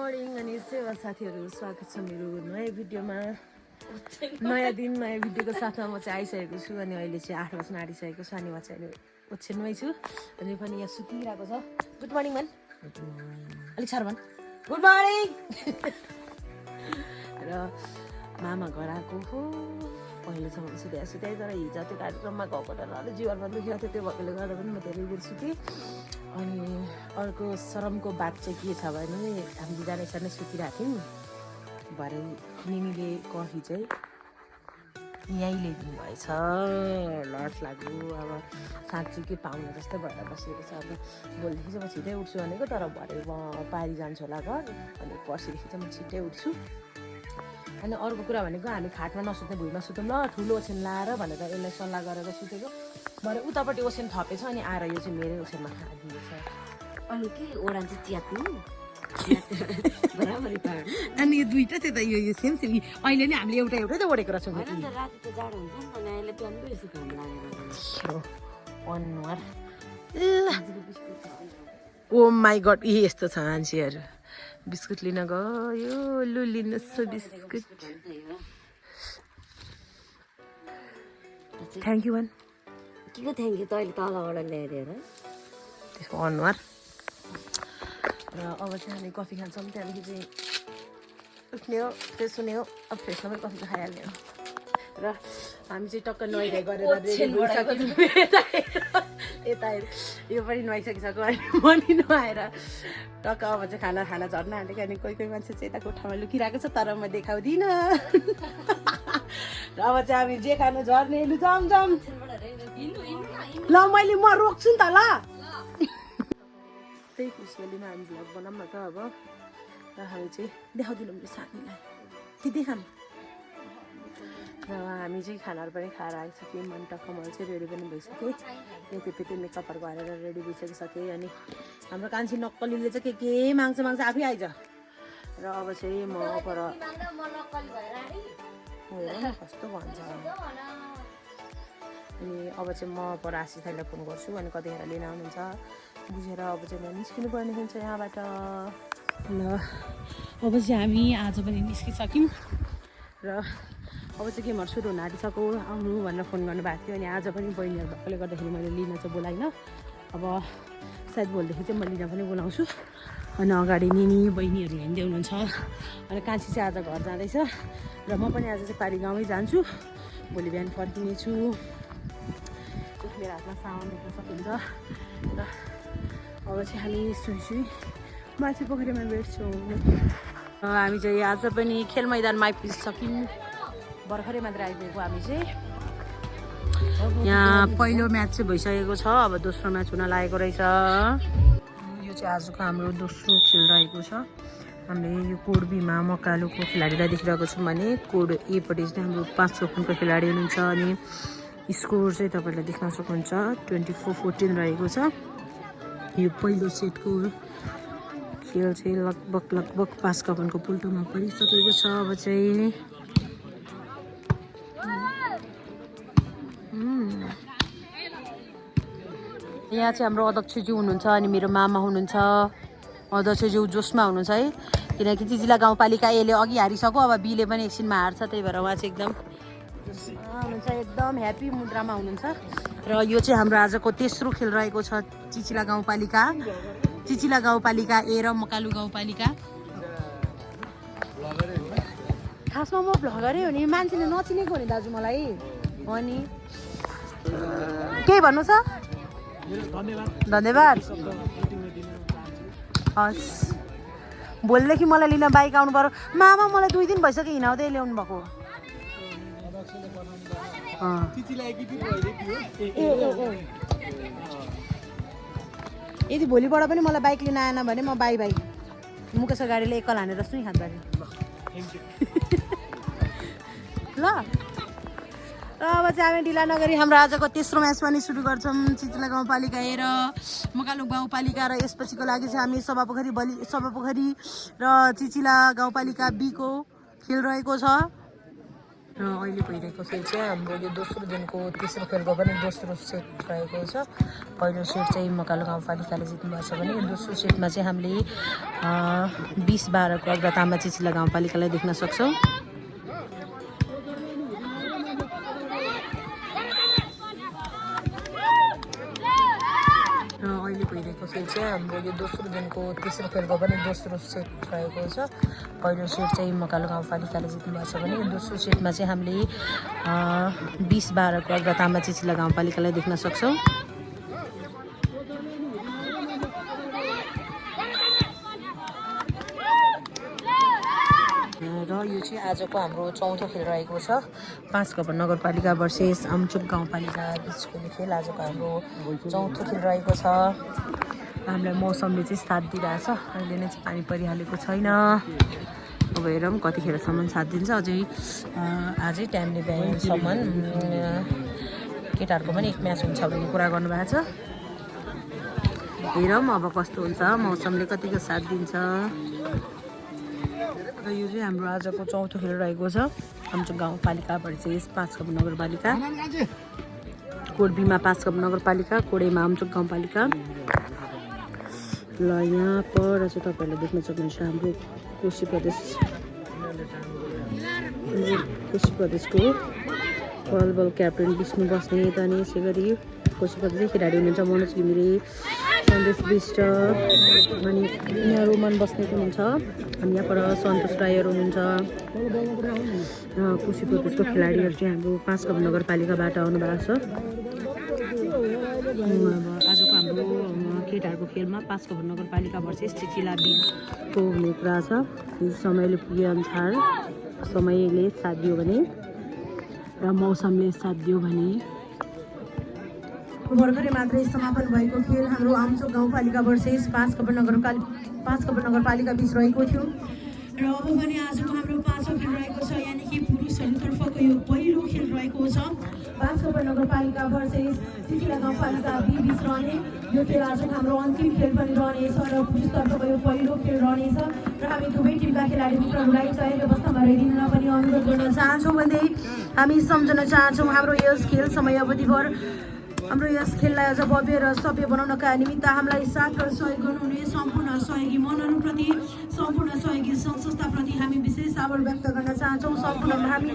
Morning अनि सेवा साथीहरू स्वागत छ मेरो नयाँ भिडियोमा। नयाँ दिन नयाँ भिडियोको साथमा म चाहिँ आइसकेको छु अनि अहिले चाहिँ 8 बज्न आँटिसकेको छ अनि म चाहिँ अहिले ओछ्यानमै छु अनि पनि यहाँ सुतिरहेको छ। गुड मर्निङ भन्, अलिक साह्रो भन्, गुड मर्निङ। र मामा घर आएको हो, पहिलेसम्म सुत्याएँ तर हिजो त्यो कार्यक्रममा गएको र अलिक जीवनमा दुखेको थियो, त्यो भएकोले गर्दा पनि म धेरै बेर सुतेँ। अनि अर्को शरमको बात चाहिँ के छ भने हामी दुईजना यसरी नै सुतिरहेको थियौँ, भरे निनीले कफी चाहिँ यहीँ ल्याइदिनु भएछ। लस लाग्यो, अब साँच्ची के पाहुना जस्तै भएर बसेको छ। अब भोलिदेखि चाहिँ म छिट्टै उठ्छु भनेको, तर भरे म पारी जान्छु होला घर, अनि पर्सिदेखि चाहिँ म छिट्टै उठ्छु। अनि अर्को कुरा भनेको हामी खाटमा नसुत्ने भुइँमा सुतौँ ल, ठुलो ओछ्यान लाएर भनेर यसलाई सल्लाह गरेर सुतेको। भरे उतापट्टि ओछ्यान थपेछ अनि आएर यो चाहिँ मेरै ओछ्यानमा खादिएछ। अनि के ओडा चाहिँ च्याप्नु बराबरी पार्नु। अनि यो दुईटा चाहिँ त यो सेम सेम अहिले नै हामीले एउटा एउटै त ओढेको रहेछौँ। होइन त राति त जाडो हुन्छ नि त, अहिले बिहान बेसी घाम लागेर अनुहार ओ माई गड, यस्तो छ मान्छेहरू। बिस्कुट लिन गयो, लु लिनुहोस् बिस्कुट। थ्याङ्क यू भन्। के को थ्याङ्क यू, तैँले तलबाट ल्याइदिएर त्यसको अनुहार। र अब चाहिँ हामी कफी खान्छौँ, त्यहाँदेखि चाहिँ उठ्ने हो, फ्रेस हुने हो। अब फ्रेस नभए कफी त खाइहाल्ने हो। र हामी चाहिँ टक्क नुहाइधुवाइ गरेर यता हेर, यो पनि नुहाइसकिसक्यो अनि म नि नुहाएर टक्क अब चाहिँ खाना झर्न हालेको। अनि कोही मान्छे चाहिँ यता कोठामा लुकिरहेको छ, तर म देखाउँदिनँ। र अब चाहिँ हामी जे खानु झर्ने, लु जाऊँ ल, मैले म रोक्छु नि त ल। त्यही खुसियालीमा हामी भ्लग बनाऊँ न त अब। र हामी चाहिँ देखाउँदिनौँ मेरो साथीलाई कि देखाऊँ। र हामी चाहिँ खानाहरू पनि खाएर आइसक्यौँ, अनि टक्क मैले चाहिँ रेडी पनि भइसकेँ। यति मेकअपहरू गरेर रेडी भइसकिसकेँ। अनि हाम्रो कान्छी नक्कलीले चाहिँ के माग्छ आफै आइज। र अब चाहिँ म पर कस्तो भन्छ। अनि अब चाहिँ म पर आशिष दाइलाई फोन गर्छु, अनि कतिखेर लिन आउनुहुन्छ बुझेर अब चाहिँ म निस्किनु पर्ने हुन्छ यहाँबाट। ल अब चाहिँ हामी आज पनि निस्किसक्यौँ र अब चाहिँ गेमहरू सुरु हुन आँटिसक्यो, आउनु भनेर फोन गर्नुभएको थियो। अनि आज पनि बहिनीहरू भएकोले गर्दाखेरि मैले लिन चाहिँ बोलाइनँ। अब सायद भोलिदेखि चाहिँ म लिन पनि बोलाउँछु। अनि अगाडि निनी बहिनीहरू हिँड्दै हुनुहुन्छ। अनि कान्छी चाहिँ आज घर जाँदैछ र म पनि आज चाहिँ पारी गाउँमै जान्छु, भोलि बिहान फर्किनेछु। मेरो हातमा सामान देख्न सकिन्छ। र अब चाहिँ हामी सुई माछी पोखरीमा भेट्छौँ। हामी चाहिँ आज पनि खेल मैदानमा आइपुगिसक्यौँ, भर्खरै मात्र आइपुगेको हामी चाहिँ। यहाँ पहिलो म्याच चाहिँ भइसकेको छ, अब दोस्रो म्याच हुन लागेको रहेछ। यो चाहिँ आजको हाम्रो दोस्रो खेल रहेको छ। हामीले यो कोड बीमा मकालुको खेलाडीलाई देखिरहेको छौँ भने कोड एपट्टि चाहिँ हाम्रो 5 ओपनको खेलाडी हुनुहुन्छ। अनि स्कोर चाहिँ तपाईँहरूले देख्न सक्नुहुन्छ 24-14 रहेको छ। यो पहिलो सेटको खेल चाहिँ लगभग 5 कपनको पुल्टोमा परिसकेको छ। अब चाहिँ यहाँ चाहिँ हाम्रो अध्यक्षज्यू हुनुहुन्छ अनि मेरो मामा हुनुहुन्छ। अध्यक्षज्यू जोसमा हुनुहुन्छ है, किनकि जिजिला गाउँपालिका एले अघि हारिसक्यो, अब बीले पनि एकछिनमा हार्छ, त्यही भएर उहाँ चाहिँ एकदम हुनुहुन्छ, एकदम ह्याप्पी मुद्रामा हुनुहुन्छ। र यो चाहिँ हाम्रो आजको तेस्रो खेल रहेको छ, चिचिला गाउँपालिका ए र मकालु गाउँपालिका। खासमा म भ्लगरै हो नि, मान्छेले नचिनेको हो नि दाजु मलाई। अनि केही भन्नु छ? धन्यवाद। हस्, भोलिदेखि मलाई लिन बाइक आउनु पर्यो। मामा मलाई 2 दिन भइसक्यो हिँडाउँदै ल्याउनु भएको। यदि भोलिबाट पनि मलाई बाइक लिन आएन भने म बाई मुकेश गाडीले एकल हानेर सुई खान्छ ल। र अब चाहिँ हामी ढिला नगरी हाम्रो आजको तेस्रो म्याच पनि सुरु गर्छौँ। चिचिला गाउँपालिका ए र मकालु गाउँपालिका, र यसपछिको लागि चाहिँ हामी सभापोखरी र चिचिला गाउँपालिका बीको खेल रहेको छ। र अहिले भइरहेको खेल चाहिँ हाम्रो यो दोस्रो दिनको तेस्रो खेलको पनि दोस्रो सेट रहेको छ। पहिलो सेट चाहिँ मकालु गाउँपालिकाले जित्नुभएको छ भने दोस्रो सेटमा चाहिँ हामीले 20-12 को अग्रतामा चिचिला गाउँपालिकालाई देख्न सक्छौँ। र अहिले भइरहेको खेल चाहिँ हाम्रो यो दोस्रो दिनको तेस्रो खेलको पनि दोस्रो सेट रहेको छ। पहिलो सेट चाहिँ मकालु गाउँपालिकाले जित्नुभएको छ भने दोस्रो सेटमा चाहिँ हामीले 20-12 को अग्रतामा चिचिला गाउँपालिकालाई देख्न सक्छौँ। र यो चाहिँ आजको हाम्रो चौथो खेल रहेको छ। 5 कपर नगरपालिका भर्सेस अमचुक गाउँपालिका बिचको खेल आजको हाम्रो चौथो खेल रहेको छ। हामीलाई मौसमले चाहिँ साथ दिइरहेछ। अहिले नै चाहिँ पानी परिहालेको छैन। अब हेरौँ कतिखेरसम्म साथ दिन्छ। अझै आजै टाइमले भ्याएसम्म केटाहरूको पनि एक म्याच हुन्छ भन्ने कुरा गर्नुभएको छ। हेरौँ अब कस्तो हुन्छ, मौसमले कतिको साथ दिन्छ। र यो चाहिँ हाम्रो आजको चौथो खेल रहेको छ। अमचुक गाउँपालिका भर्सेस 5 कपर नगरपालिका। कोड बीमा 5 कपर नगरपालिका, कोड एमा अमचुक गाउँपालिका। ल यहाँ पर चाहिँ तपाईँहरूले देख्न सक्नुहुन्छ हाम्रो कोशी प्रदेशको फुटबल क्याप्टेन विष्णु बस्नेत अनि यसै गरी कोशी प्रदेशकै खेलाडी हुनुहुन्छ मनोज घिमिरे, सन्देश विष्ट अनि यहाँ रोमन बस्नेत हुनुहुन्छ अनि यहाँ पर सन्तोष राईहरू हुनुहुन्छ। कोशी प्रदेशको खेलाडीहरू चाहिँ हाम्रो 5 कपर नगरपालिकाबाट आउनुभएको छ। आजको हाम्रो केटाहरूको खेलमा 5 कपर नगरपालिका भर्सेस चिचिला बीको हुने कुरा छ। समयले पुगे अनुसार समयले साथ दियो भने र मौसमले साथ दियो भने भर्खरै मात्रै समापन भएको खेल हाम्रो अमचुक गाउँपालिका भर्सेस 5 कपर नगरपालिका बिच रहेको थियो। र अब भने आजको हाम्रो 5औं खेल रहेको छ, यानि कि पुरुषहरूतर्फको यो पहिलो खेल रहेको छ। 5 कपर नगरपालिका भर्सेस चिचिला गाउँपालिका बिच रहने यो खेल आजको हाम्रो अन्तिम खेल पनि रहनेछ र पुरुषतर्फको यो पहिलो खेल रहनेछ। र हामी दुवै टिमका खेलाडी मित्रहरूलाई तयारी अवस्थामा रहिदिन पनि अनुरोध गर्न चाहन्छौँ भन्दै हामी सम्झन चाहन्छौँ हाम्रो यस खेल समयावधिभर हाम्रो यस खेललाई अझ भव्य र सभ्य बनाउनका निमित्त हामीलाई साथ र सहयोग गर्नुहुने सम्पूर्ण सहयोगी मनहरूप्रति, सम्पूर्ण सहयोगी संस्थाप्रति हामी विशेष आभार व्यक्त गर्न चाहन्छौँ। सम्पूर्ण हामी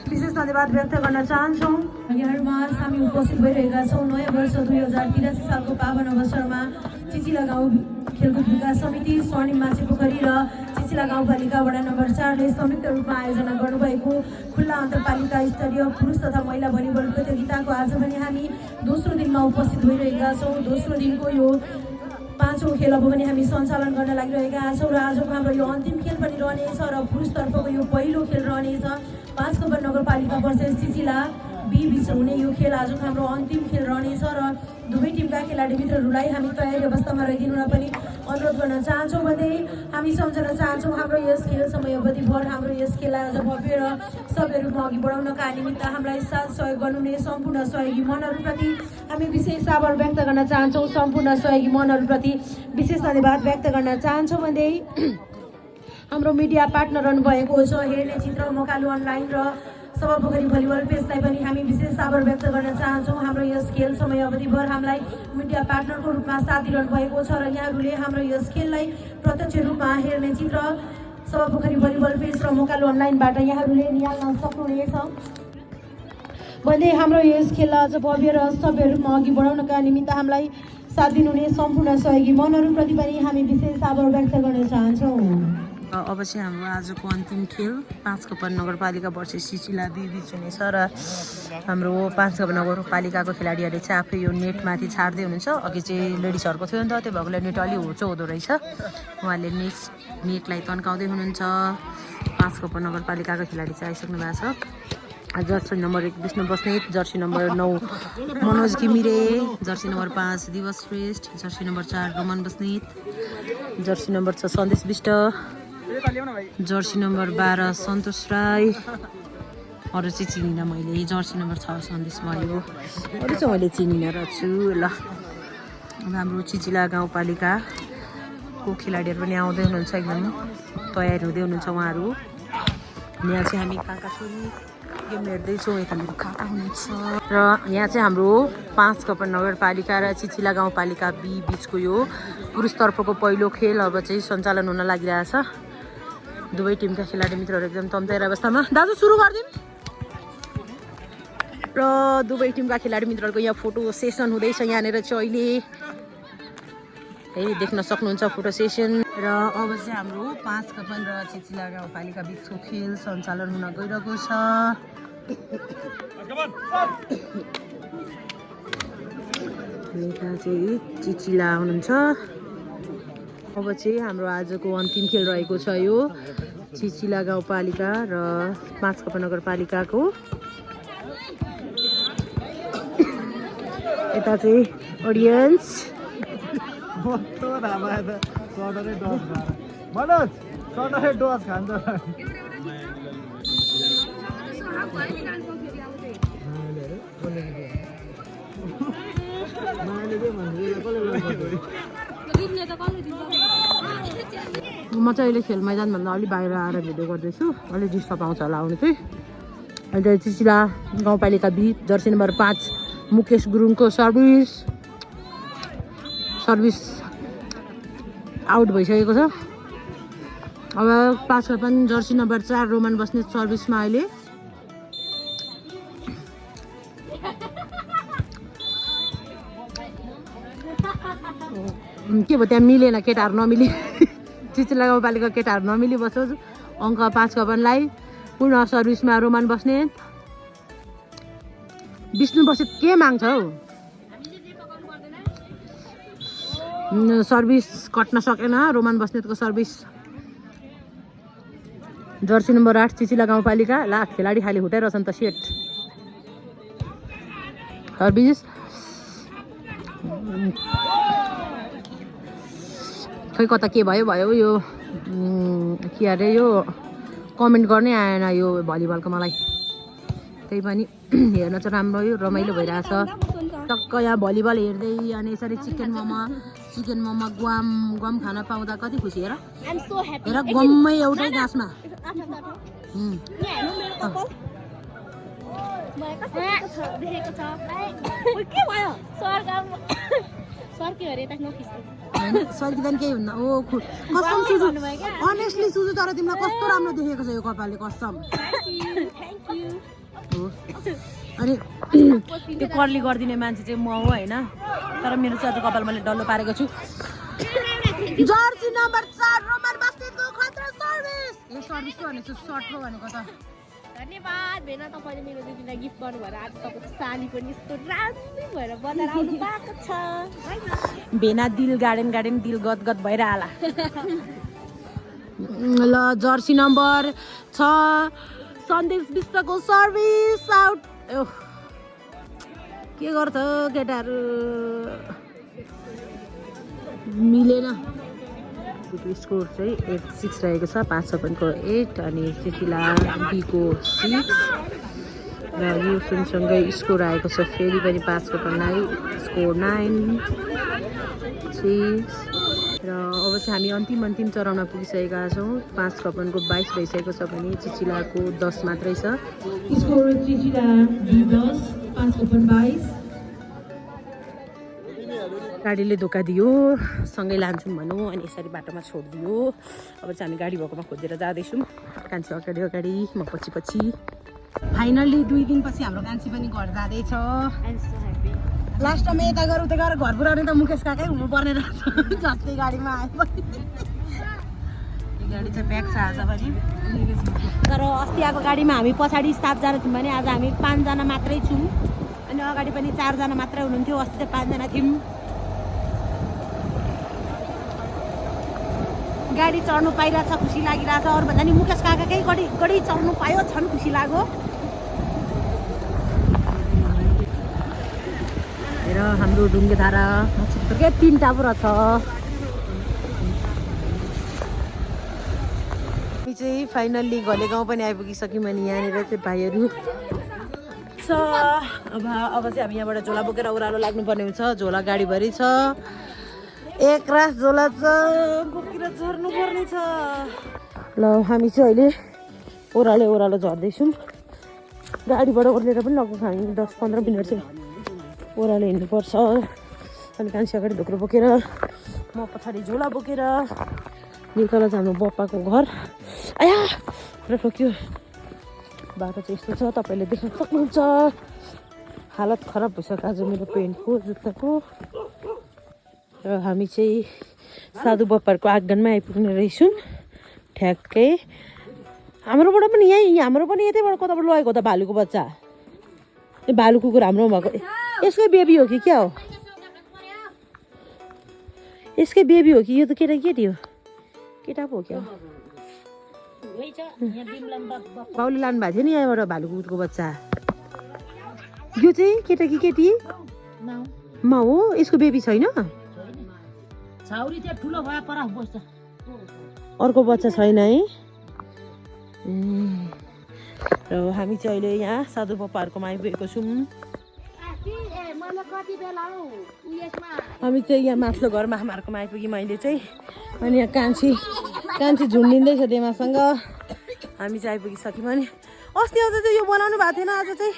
विशेष धन्यवाद व्यक्त गर्न चाहन्छौँ। यहाँहरूमा हामी उपस्थित भइरहेका छौँ नयाँ वर्ष 2083 सालको पावन अवसरमा चिचिला गाउँ खेलकुद विकास समिति, स्वर्णिम माछेपोखरी र चिचिला गाउँपालिका वडा नम्बर 4ले संयुक्त रूपमा आयोजना गर्नुभएको खुल्ला अन्तरपालिका स्तरीय पुरुष तथा महिला भलिबल प्रतियोगिताको आज पनि हामी दोस्रो दिनमा उपस्थित भइरहेका छौँ। दोस्रो दिनको यो 5औं खेल अब पनि हामी सञ्चालन गर्न लागिरहेका छौँ र आजको हाम्रो यो अन्तिम खेल पनि रहनेछ र पुरुषतर्फको यो पहिलो खेल रहनेछ। 5 कपर नगरपालिका भर्सेस चिचिला बिच हुने यो खेल आजको हाम्रो अन्तिम खेल रहनेछ र दुवै टिमका खेलाडी मित्रहरूलाई हामी तयारी अवस्थामा रहिदिनु पनि अनुरोध गर्न चाहन्छौँ भन्दै हामी सम्झन चाहन्छौँ हाम्रो यस खेल समयावधिभर हाम्रो यस खेललाई अझ भव्य र सभ्य रूपमा अघि बढाउनका निमित्त हामीलाई साथ सहयोग गर्नुहुने सम्पूर्ण सहयोगी मनहरूप्रति हामी विशेष आभार व्यक्त गर्न चाहन्छौँ। सम्पूर्ण सहयोगी मनहरूप्रति विशेष धन्यवाद व्यक्त गर्न चाहन्छौँ भन्दै हाम्रो मिडिया पार्टनर रहनुभएको छ हेर्ने चित्र मकालु अनलाइन र सभापोखरी भलिबल पेजलाई पनि हामी विशेष आभार व्यक्त गर्न चाहन्छौँ। हाम्रो यस खेल समयावधिभर हामीलाई मिडिया पार्टनरको रूपमा साथ दिइरहनु भएको छ र यहाँहरूले हाम्रो यस खेललाई प्रत्यक्ष रूपमा हेर्ने चित्र सभापोखरी भलिबल पेज र मकालु अनलाइनबाट यहाँहरूले निहाल्न सक्नुहुनेछ भन्दै हाम्रो यस खेललाई अझ भव्य र सभ्य रूपमा अघि बढाउनका निमित्त हामीलाई साथ दिनुहुने सम्पूर्ण सहयोगी मनहरूप्रति पनि हामी विशेष आभार व्यक्त गर्न चाहन्छौँ। अब चाहिँ हाम्रो आजको अन्तिम खेल 5 कपर नगरपालिका भर्सेस चिचिला बिच हुनेछ र हाम्रो 5 कपर नगरपालिकाको खेलाडीहरूले चाहिँ आफै यो नेटमाथि छाड्दै हुनुहुन्छ। अघि चाहिँ लेडिजहरूको थियो नि त, त्यो भएकोले नेट अलि होचो हुँदो रहेछ। उहाँले नेटलाई तन्काउँदै हुनुहुन्छ। 5 कपर नगरपालिकाको खेलाडी चाहिँ आइसक्नु भएको छ। Jersey number 1 Bishnu Basnet, jersey number 9 Manoj Ghimire, jersey number 5 Diwas Shrestha, jersey number 4 Roman Basnet, jersey number 6 Sandesh Bista, jersey number 12 Santosh Rai. अरू चाहिँ चिनिनँ मैले। जर्सी नम्बर 6 सन्देश भयो, अरू चाहिँ मैले चिनिनँ रहेछु। ल अब हाम्रो चिचिला गाउँपालिकाको खेलाडीहरू पनि आउँदै हुनुहुन्छ, एकदम तयार हुँदै हुनुहुन्छ उहाँहरू। यहाँ चाहिँ हामी काका छोरी गेम हेर्दैछौँ यता मेरो काका हुनुहुन्छ र यहाँ चाहिँ हाम्रो 5 कपन नगरपालिका र चिचिला गाउँपालिका बी बिचको यो पुरुषतर्फको पहिलो खेल अब चाहिँ सञ्चालन हुन लागिरहेछ दुवै टिमका खेलाडी मित्रहरू एकदम तम्ताएर अवस्थामा दाजु सुरु गरिदिउँ र दुवै टिमका खेलाडी मित्रहरूको यहाँ फोटो सेसन हुँदैछ यहाँनिर चाहिँ अहिले देख्न सक्नुहुन्छ फोटो सेसन र अब चाहिँ हाम्रो 5 कपन र चिचिला गाउँपालिका बिचको खेल सञ्चालन हुन गइरहेको छ यता चाहिँ चिचिला हुनुहुन्छ अब चाहिँ हाम्रो आजको अन्तिम खेल रहेको छ यो चिचिला गाउँपालिका र 5 कपन नगरपालिकाको यता चाहिँ अडियन्स म चाहिँ अहिले खेल मैदानभन्दा अलि बाहिर आएर भिडियो गर्दैछु अलि डिस्टर्ब आउँछ होला आउनु चाहिँ अहिले चिचिला गाउँपालिका बी जर्सी नम्बर 5 मुकेश गुरुङको सर्भिस आउट भइसकेको छ अब 5 कपन जर्सी नम्बर 4 रोमन बस्ने सर्भिसमा अहिले के भयो त्यहाँ मिलेन केटाहरू नमिली चिचिला गाउँपालिका केटाहरू नमिली बस्छ अङ्क 5 कपनलाई पुनः सर्भिसमा रोमन बस्ने विष्णु बस्नेत के माग्छ हौ सर्भिस कट्न सकेन रोमन बस्नेतको सर्भिस जर्सी नम्बर 8 चिचिला गाउँपालिका ला खेलाडी खाली हुटाइरहेछन् त सेट सर्भिस खै कता के भयो यो के अरे यो कमेन्ट गर्नै आएन यो भलिबलको मलाई त्यही पनि हेर्न चाहिँ राम्रो यो रमाइलो भइरहेछ टक्क यहाँ भलिबल हेर्दै अनि यसरी चिकन मोमो गुवाम खान पाउँदा कति खुसी हेर गम्मै एउटै गाँसमा सर्किँदैन केही हुन्न ओ कसम सुजु अनेस्टली सुजु तर तिमीलाई कस्तो राम्रो देखेको छ यो कपालले कसम अनि त्यो कर्ली गरिदिने मान्छे चाहिँ म हो होइन तर मेरो चाहिँ आज कपाल मैले डल्लो पारेको छु जर्सी नम्बर 4 रोमन बस्नेतको खतरा सर्भिस ए सर्भिस पो भनेको सर्ट पो भनेको त धन्यवाद भेना तपाईले मेरो दिदीलाई गिफ्ट गर्नु भएर आज तपाईको साली पनि यस्तो राम्रो भएर बजार आउनु पाएको छ भेना दिल गार्डन दिल गदगद भइरहाला ल जर्सी नम्बर 6 सन्देश विश्वको सर्भिस आउट के गर्छ केटाहरू मिलेन स्कोर चाहिँ 8-6 रहेको छ 5 कपनको 8 अनि चिचिला बीको 6 र यो सँगसँगै स्कोर आएको छ फेरि पनि 5 कपनलाई स्कोर 9-6 र अब चाहिँ हामी अन्तिम चरणमा पुगिसकेका छौँ 5 कपनको 22 भइसकेको छ भने चिचिलाको 10 मात्रै छ स्कोर चिचिला 10 5 कपन 22 गाडीले धोका दियो सँगै लान्छौँ भनौँ अनि यसरी बाटोमा छोडिदियो अब चाहिँ हामी गाडी भएकोमा खोजेर जाँदैछौँ कान्छी अगाडि म पछि फाइनल्ली 2 दिनपछि हाम्रो कान्छी पनि घर जाँदैछ लास्ट टाइम यता गएर उता गएर घर पुऱ्याउने त मुकेश काकै हुनुपर्ने रहेछ जस्तै गाडीमा आयो पनि गाडी चाहिँ प्याक छ आज पनि तर अस्ति आएको गाडीमा हामी पछाडि 7 जना थियौँ भने आज हामी 5 जना मात्रै छौँ अनि अगाडि पनि 4 जना मात्रै हुनुहुन्थ्यो अस्ति चाहिँ 5 जना थियौँ गाडी चढ्नु पाइरहेछ खुसी लागिरहेछ अरू भन्दा नि मुकेश काकाकै गडी चढ्नु पायो झन् खुसी लाग्यो र हाम्रो ढुङ्गेधारा के 3टा पो रहेछ चाहिँ फाइनल्ली घले गाउँ पनि आइपुगिसक्यौँ अनि यहाँनिर चाहिँ भाइहरू छ अब चाहिँ हामी यहाँबाट झोला बोकेर ओह्रालो लाग्नुपर्ने हुन्छ झोला गाडीभरि छ एक रास झोला छ बोकेर झर्नुपर्ने छ ल हामी चाहिँ अहिले ओह्रालो झर्दैछौँ र गाडीबाट ओर्लेर पनि लगभग हामी 10-15 मिनट चाहिँ ओह्रालो हिँड्नुपर्छ। अनि कान्छी अगाडि ढोक्रो बोकेर म पछाडि झोला बोकेर यो तल चाहिँ हाम्रो बप्पाको घर। आया र ठोक्यो। बाटो चाहिँ यस्तो छ, तपाईँले देख्न सक्नुहुन्छ। हालत खराब भइसक्यो आज मेरो पेन्टको जुत्ताको। र हामी चाहिँ साधु बप्पाहरूको आँगनमा आइपुग्ने रहेछौँ ठ्याक्कै। हाम्रोबाट पनि हाम्रो पनि यतैबाट कताबाट लगेको हो त भालुको बच्चा। ए भालु कुकुर हाम्रो भएको यसकै बेबी हो कि क्या हो? यसकै बेबी हो कि यो त केटा केटी हो? केटा पो हो क्या? बाउले लानु भएको थियो नि यहाँबाट भालु कुकुरको बच्चा। यो चाहिँ केटा कि केटी? मा हो? यसको बेबी छैन? अर्को बच्चा छैन है? र हामी चाहिँ अहिले यहाँ साधु बप्पाहरूकोमा आइपुगेको छौँ। हामी चाहिँ यहाँ माथिल्लो घर मामाहरूकोमा आइपुग्यौँ अहिले चाहिँ। अनि यहाँ कान्छी झुन्डिँदैछ देमासँग। हामी चाहिँ आइपुगिसक्यौँ। अनि अस्ति आउँदा चाहिँ यो बनाउनु भएको थिएन, आज चाहिँ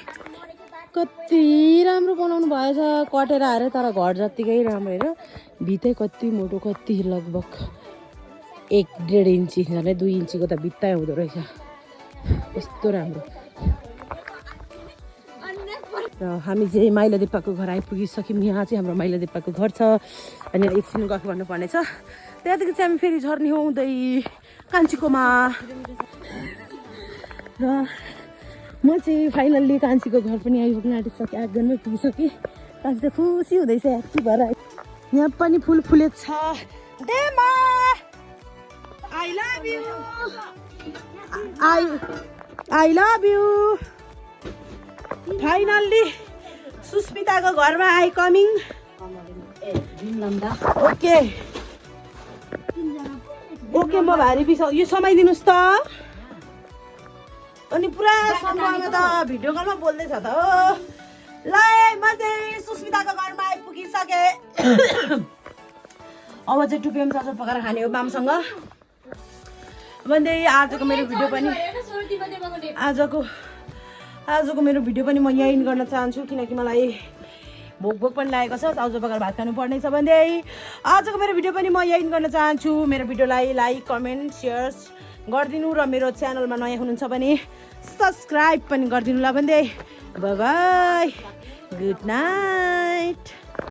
कति राम्रो बनाउनु भएछ। कटेर आएर तर घर जत्तिकै राम्रो हेर। भित्तै कति मोटो, कति लगभग 1-1.5 इन्ची झन् 2 इन्चीको त भित्तै हुँदो रहेछ। यस्तो राम्रो। र हामी चाहिँ माइला दिप्पाको घर आइपुगिसक्यौँ। यहाँ चाहिँ हाम्रो माइला दिप्पाको घर छ। अनि एकछिन गफ गर्नुपर्ने छ। त्यहाँदेखि चाहिँ हामी फेरि झर्ने हुँदै कान्छीकोमा। र म चाहिँ फाइनल्ली कान्छीको घर पनि आइपुग्न आँटिसकेँ। आँगनमै पुगिसकेँ। कान्छी त खुसी हुँदैछ ह्याप्पी भएर। यहाँ पनि फुल फुलेको छ। देमा I love you. I love you. Finally सुस्मिताको घरमा आई कमिङ। ओके ओके म भारी बिसाउ यो समाइदिनुहोस् त। अनि पुरा समयमा त भिडियो कलमा बोल्दैछ त हो। ल म चाहिँ सुस्मिताको घरमा आइपुगिसकेँ। अब चाहिँ 2 PM चार्जर पकाएर खाने हो मामसँग। भन्दै आजको मेरो भिडियो पनि आजको मेरो भिडियो पनि म यहाँ इन गर्न चाहन्छु, किनकि मलाई भोक पनि लागेको छ। चाउचाउ पकाएर भात खानु पर्ने छ। भन्दै आजको मेरो भिडियो पनि म यहाँ इन गर्न चाहन्छु। मेरो भिडियोलाई लाइक कमेन्ट सेयर गरिदिनु र मेरो च्यानलमा नयाँ हुनुहुन्छ भने सब्सक्राइब पनि गरिदिनु ल। भन्दै बाई बाई, गुड नाइट।